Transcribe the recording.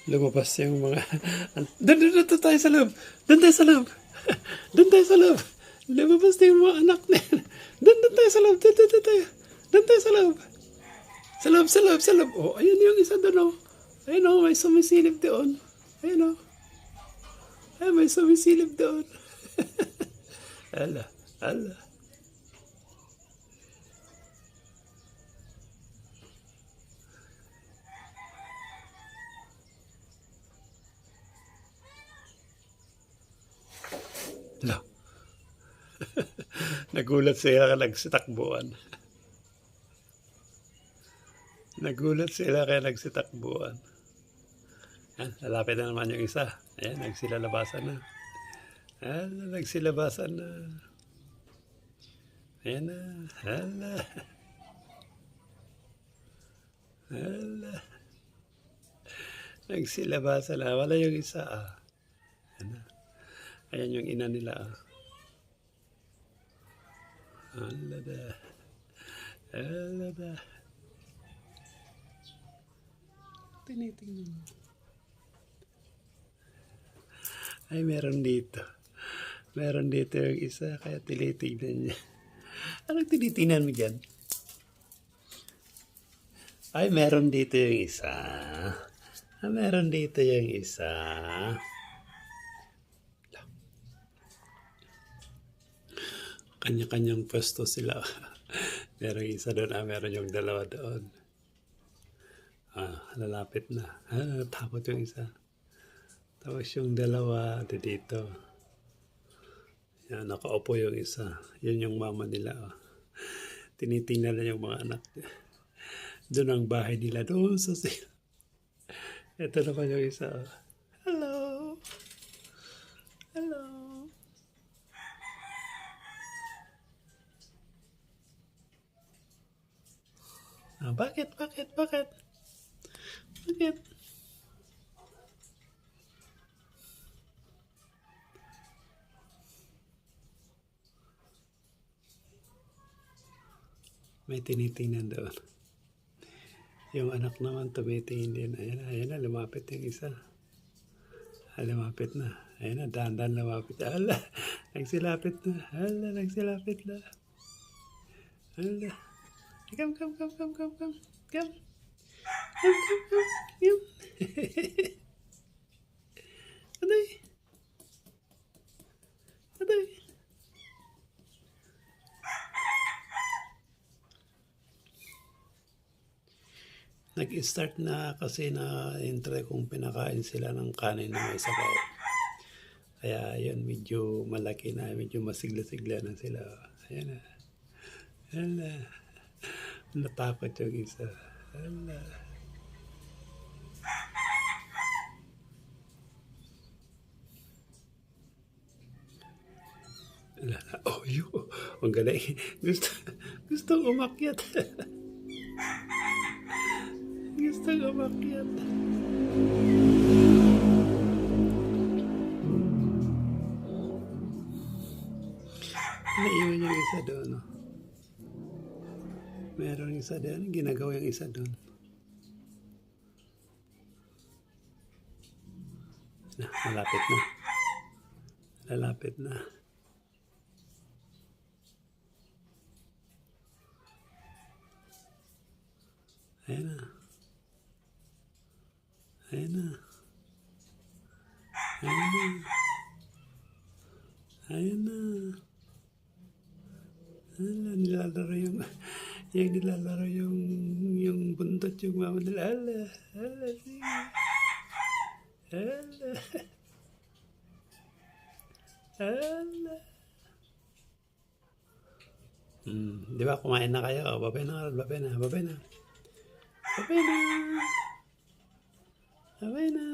Lumabas yung mga... Doon tayo sa loob! Doon tayo sa loob! Doon tayo sa loob! Lumabas na yung mga anak na yan. Doon tayo sa loob! Doon tayo! Doon tayo sa loob! Sa loob, sa loob, sa loob! Oh, ayun yung isa doon, oh. Ayun, oh, may sumisilip doon. Ayun, oh. Ay, may sumisilip doon. Ala, ala. Ala. Nagulat sila kaya nagsitakbuhan. Nagulat sila kaya nagsitakbuhan. Yan, lalapit na naman yung isa. Ayan, nagsilalabasan na. Ayan, nagsilabasan na. Ayan na. Hala. Hala. Nagsilabasan na. Wala yung isa, ah. Ayan, ayan yung ina nila, ah. Hala da. Hala da. Tinitingnan mo. Ay, meron dito. Meron dito yung isa, kaya tinitingnan niya. Anong tinitingnan mo dyan? Ay, meron dito yung isa. Ah, meron dito yung isa. Kanya-kanyang pwesto sila. Meron isa doon, ah, meron yung dalawa doon. Ah, lalapit na. Ah, takot yung isa. Tapos yung dalawa dito. Yan, nakaupo yung isa. Yan yung mama nila. Oh. Tinitingnan na yung mga anak. Doon ang bahay nila. Doon sa sila. Ito naman yung isa. Oh. Hello. Hello. Ah, bakit? Bakit? Bakit? Bakit? May tinitingnan doon. Yung anak naman tumitingin din. Ayan na, ayan na, lumapit yung isa. Ah, lumapit na. Ayan na, dahan-dahan lumapit. Hala, nagsilapit na. Hala, nagsilapit na. Hala. Come, come, come, come, come, come. Come. Come, come, come. Come. Aday. Aday. Nag-start na kasi na intro kung pinakain sila ng kanin na may sabaw. Kaya yun, medyo malaki na, medyo masigla-sigla na sila. Ayan na. Hala. Natakot yung isa. Hala. Hala. Oh, yun. Ang galing. Gusto umakyat. Gusto umakyat. Naiwan yung isa doon. No? Meron isa doon. Ginagawa yung isa doon. Na, malapit na. Lalapit na. Ayan na. Ayan na. Ayan na. Ayan na. Hala, nilalaro yung nilalaro yung buntot yung mama nila. Hala, hala, sige. Hala. Hala. Di ba kumain na kayo? Babay na, babay na, babay na. Babay na. Babay na.